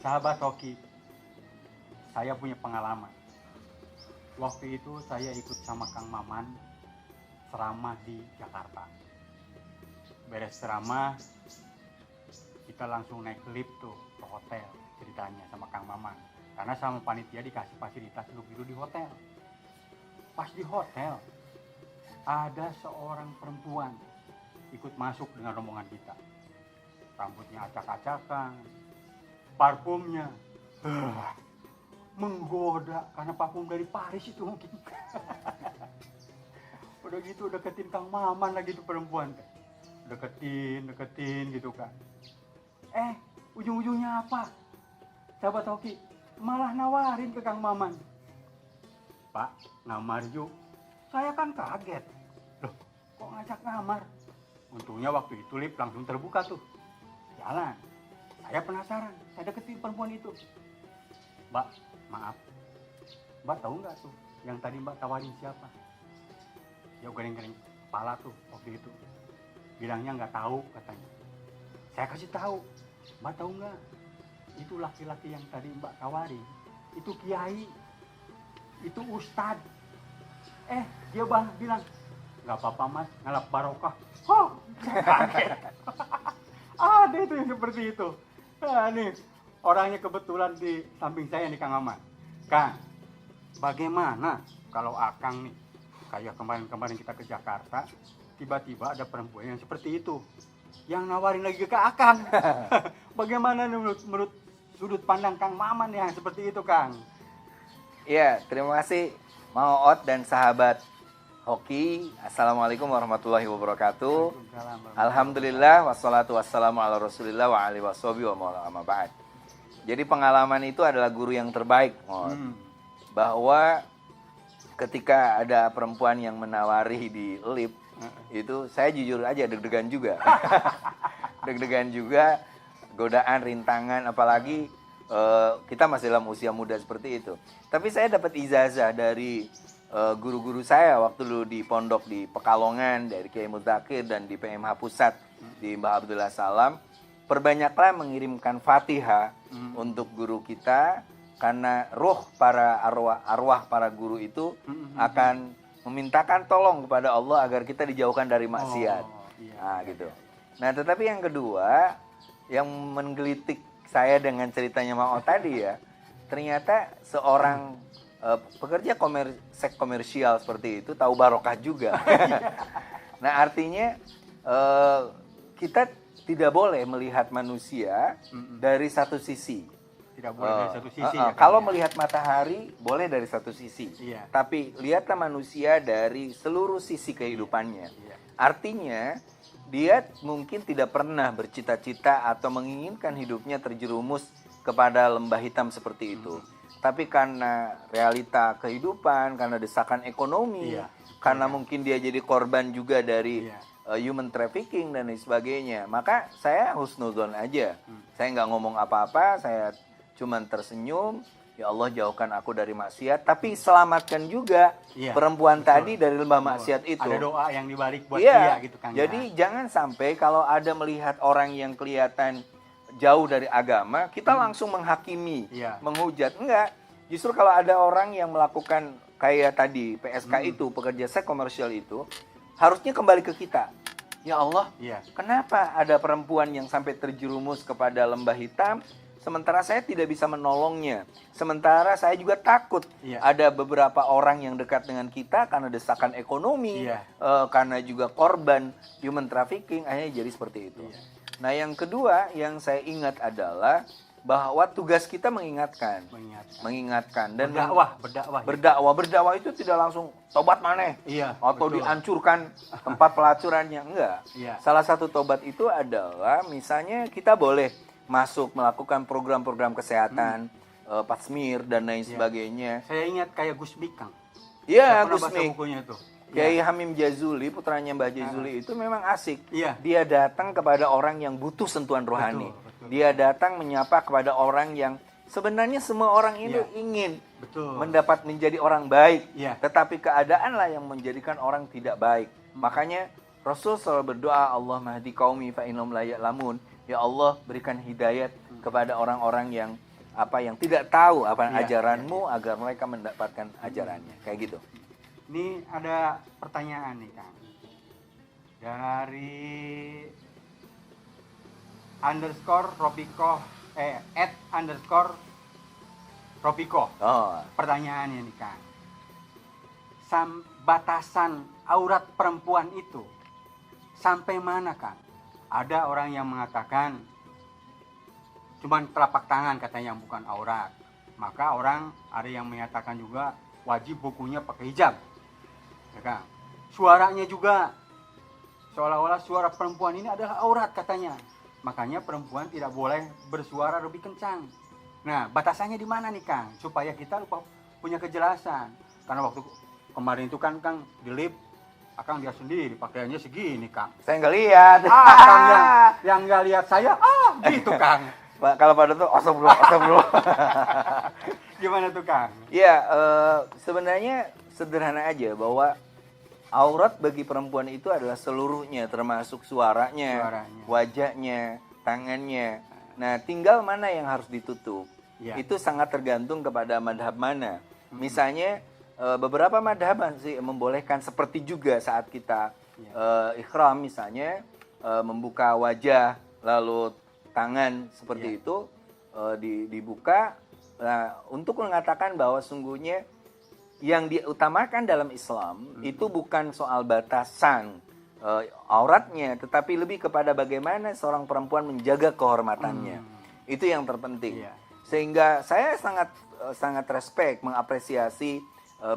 Sahabat hoki, saya punya pengalaman. Waktu itu saya ikut sama Kang Maman ceramah di Jakarta. Beres ceramah, kita langsung naik lift tuh ke hotel ceritanya sama Kang Maman. Karena sama panitia dikasih fasilitas duduk di hotel. Pas di hotel, ada seorang perempuan ikut masuk dengan rombongan kita. Rambutnya acak-acakan, parfumnya menggoda karena parfum dari Paris itu mungkin. Udah gitu deketin Kang Maman lagi tuh perempuan. Deketin gitu kan. Ujung-ujungnya apa? Sahabat hoki malah nawarin ke Kang Maman. Pak, ngamar yuk. Saya kan kaget. Loh, kok ngajak ngamar? Untungnya waktu itu lift langsung terbuka tuh. Jalan. Saya penasaran. Saya deketin perempuan itu. Mbak, maaf. Mbak tahu nggak tuh yang tadi Mbak tawarin siapa? Dia gereng-gereng kepala tuh waktu itu. Bilangnya nggak tahu katanya. Saya kasih tahu. Mbak tahu nggak? Itu laki-laki yang tadi Mbak tawarin. Itu kiai. Itu ustadz. Dia bilang, nggak apa-apa mas, ngalap barokah. Kaget. Ada itu yang seperti itu. Nah, nih, orangnya kebetulan di samping saya nih Kang Maman. Kang, bagaimana kalau Akang nih, kayak kemarin kita ke Jakarta, tiba-tiba ada perempuan yang seperti itu, yang nawarin lagi ke Akang. Bagaimana menurut sudut pandang Kang Maman yang seperti itu, Kang? Iya, terima kasih Maot dan sahabat hoki. Assalamualaikum warahmatullahi wabarakatuh. Alhamdulillah wassalatu wassalamu ala rasulillah wa alihi washabihi wa ma'ala ba'd. Jadi pengalaman itu adalah guru yang terbaik, bahwa ketika ada perempuan yang menawari di lift, itu saya jujur aja deg-degan juga. Deg-degan juga, godaan, rintangan, apalagi kita masih dalam usia muda seperti itu. Tapi saya dapat ijazah dari guru-guru saya waktu dulu di pondok di Pekalongan, dari Kiai Muzakir dan di PMH Pusat di Mbah Abdullah Salam. Perbanyaklah mengirimkan Fatihah untuk guru kita, karena roh para arwah para guru itu akan memintakan tolong kepada Allah agar kita dijauhkan dari maksiat. Gitu. Nah, tetapi yang kedua yang menggelitik saya dengan ceritanya Mao tadi ya, ternyata seorang pekerja seks komersial seperti itu tahu barokah juga. Nah, artinya kita tidak boleh melihat manusia dari satu sisi. Tidak boleh dari satu sisi. Kalau melihat matahari boleh dari satu sisi. Tapi lihatlah manusia dari seluruh sisi kehidupannya. Artinya dia mungkin tidak pernah bercita-cita atau menginginkan hidupnya terjerumus kepada lembah hitam seperti itu. Tapi karena realita kehidupan, karena desakan ekonomi, karena mungkin dia jadi korban juga dari human trafficking dan lain sebagainya, maka saya husnuzon aja. Saya nggak ngomong apa-apa, saya cuman tersenyum, ya Allah jauhkan aku dari maksiat, tapi selamatkan juga perempuan tadi dari lembah maksiat itu. Ada doa yang dibalik buat dia gitu kan. Jadi jangan sampai kalau ada melihat orang yang kelihatan jauh dari agama, kita langsung menghakimi, menghujat. Enggak. Justru kalau ada orang yang melakukan kayak tadi PSK itu, pekerja seks komersial itu, harusnya kembali ke kita. Ya Allah, kenapa ada perempuan yang sampai terjerumus kepada lembah hitam, sementara saya tidak bisa menolongnya. Sementara saya juga takut ada beberapa orang yang dekat dengan kita karena desakan ekonomi, karena juga korban human trafficking, akhirnya jadi seperti itu. Nah, yang kedua yang saya ingat adalah bahwa tugas kita mengingatkan dan berdakwah itu tidak langsung tobat maneh atau dihancurkan tempat pelacurannya, enggak. Salah satu tobat itu adalah misalnya kita boleh masuk melakukan program-program kesehatan, pasmir dan lain sebagainya. Saya ingat kayak Gus Mik, Kang. Iya, Gus Mik. Itu. Kiai Hamim Jazuli, putranya Mbah Jazuli itu memang asik. Dia datang kepada orang yang butuh sentuhan rohani. Dia datang menyapa kepada orang yang sebenarnya semua orang ini ingin menjadi orang baik. Tetapi keadaanlah yang menjadikan orang tidak baik. Makanya Rasul selalu berdoa, Allah mahdi qaumi fa innahum la ya'lamun. Ya Allah, berikan hidayat kepada orang-orang yang apa yang tidak tahu apa Iya, ajaranmu agar mereka mendapatkan ajarannya. Kayak gitu. Ini ada pertanyaan nih Kang. Dari @_Ropiko. Oh, Pertanyaannya nih Kang. Batasan aurat perempuan itu sampai mana Kang? Ada orang yang mengatakan cuman telapak tangan katanya yang bukan aurat. Maka orang ada yang menyatakan juga wajib bukunya pakai hijab. Ya Kang. Suaranya juga seolah-olah suara perempuan ini adalah aurat katanya. Makanya perempuan tidak boleh bersuara lebih kencang. Nah, batasannya di mana nih Kang? Supaya kita punya kejelasan. Karena waktu kemarin itu kan Kang di lift, Akang lihat sendiri pakaiannya segini Kang. saya nggak lihat. Kang yang nggak lihat saya, gitu Kang. Kalau pada tuh astagfirullah. Gimana tuh Kang? Ya, sebenarnya sederhana aja bahwa aurat bagi perempuan itu adalah seluruhnya, termasuk suaranya, wajahnya, tangannya. Nah, tinggal mana yang harus ditutup. Ya. Itu sangat tergantung kepada madhab mana. Misalnya, beberapa madhab sih membolehkan seperti juga saat kita ikhram misalnya, membuka wajah, lalu tangan seperti itu dibuka. Nah, untuk mengatakan bahwa sungguhnya yang diutamakan dalam Islam itu bukan soal batasan auratnya, tetapi lebih kepada bagaimana seorang perempuan menjaga kehormatannya. Itu yang terpenting. Sehingga saya sangat respect, mengapresiasi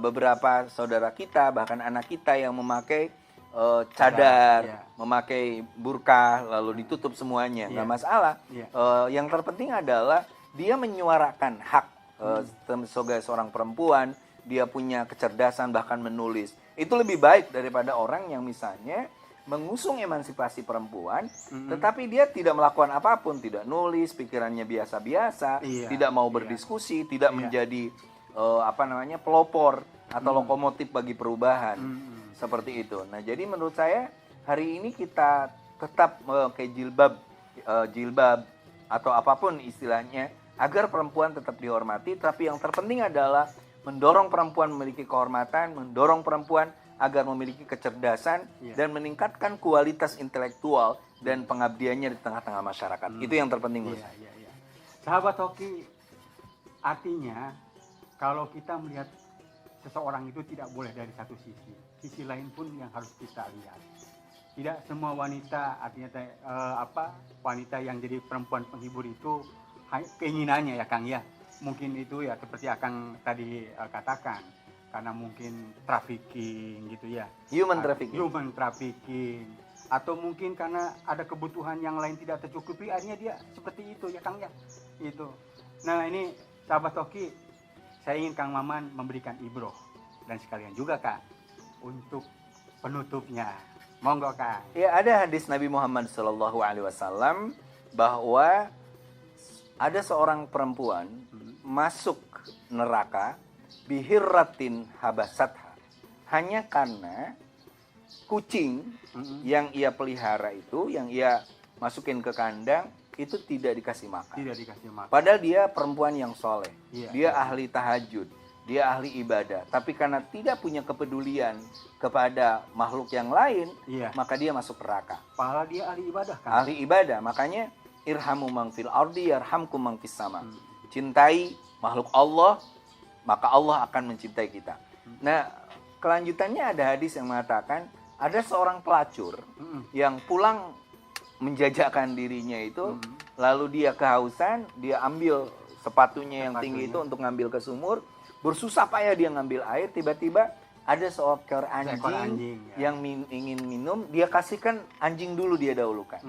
beberapa saudara kita, bahkan anak kita yang memakai cadar, memakai burkah, lalu ditutup semuanya, nggak masalah. Yang terpenting adalah dia menyuarakan hak sebagai seorang perempuan. Dia punya kecerdasan bahkan menulis. Itu lebih baik daripada orang yang misalnya mengusung emansipasi perempuan, tetapi dia tidak melakukan apapun, tidak nulis, pikirannya biasa-biasa, tidak mau berdiskusi, tidak menjadi pelopor atau lokomotif bagi perubahan. Seperti itu. Nah, jadi menurut saya hari ini kita tetap memakai jilbab atau apapun istilahnya agar perempuan tetap dihormati, tapi yang terpenting adalah mendorong perempuan memiliki kehormatan, mendorong perempuan agar memiliki kecerdasan dan meningkatkan kualitas intelektual dan pengabdiannya di tengah-tengah masyarakat. Itu yang terpenting menurut saya. Sahabat Hoki, artinya kalau kita melihat seseorang itu tidak boleh dari satu sisi lain pun yang harus kita lihat. Tidak semua wanita, artinya wanita yang jadi perempuan penghibur itu keinginannya ya Kang ya. Mungkin itu ya seperti Akang tadi katakan, karena mungkin trafficking gitu ya. Human trafficking. Atau mungkin karena ada kebutuhan yang lain tidak tercukupi, akhirnya dia seperti itu ya Kang ya. Itu. Nah ini sahabat Toki, saya ingin Kang Maman memberikan ibroh. Dan sekalian juga Kang, untuk penutupnya. Monggo Kang. Ya, ada hadis Nabi Muhammad SAW bahwa ada seorang perempuan masuk neraka bihirratin habasatha, hanya karena kucing yang ia pelihara itu, yang ia masukin ke kandang itu tidak dikasih makan. Padahal dia perempuan yang soleh, dia ahli tahajud, dia ahli ibadah, tapi karena tidak punya kepedulian kepada makhluk yang lain, maka dia masuk neraka. Padahal dia ahli ibadah kan? Ahli ibadah, makanya irhamu man fil ardi yarhamkum man fis sama. Cintai makhluk Allah, maka Allah akan mencintai kita. Nah, kelanjutannya ada hadis yang mengatakan ada seorang pelacur yang pulang menjajakan dirinya itu, lalu dia kehausan, dia ambil sepatunya yang tinggi itu untuk ngambil ke sumur, bersusah payah dia ngambil air, tiba-tiba ada seekor anjing yang ingin minum, dia kasihkan anjing dulu, dia dahulukan.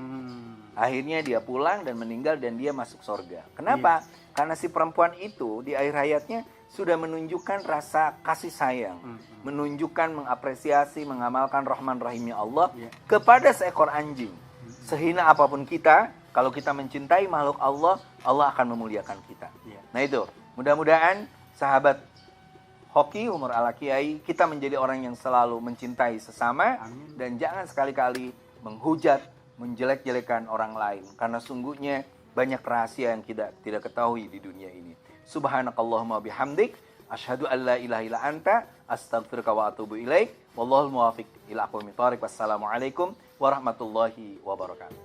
Akhirnya dia pulang dan meninggal dan dia masuk surga. Kenapa? Karena si perempuan itu di akhir hayatnya sudah menunjukkan rasa kasih sayang, menunjukkan, mengapresiasi, mengamalkan Rahman Rahimnya Allah kepada seekor anjing. Sehina apapun kita, kalau kita mencintai makhluk Allah, Allah akan memuliakan kita. Nah itu, mudah-mudahan sahabat Hoki Umur Ala Kiai, kita menjadi orang yang selalu mencintai sesama. Amin. Dan jangan sekali-kali menghujat, menjelek-jelekan orang lain. Karena sungguhnya banyak rahasia yang kita tidak ketahui di dunia ini. Subhanakallahumma bihamdik, asyhadu an la ilaha illa anta, astaghfiruka wa atubu ilaik. Wallahul muwaffiq ila aqwamit thoriq. Wassalamualaikum warahmatullahi wabarakatuh.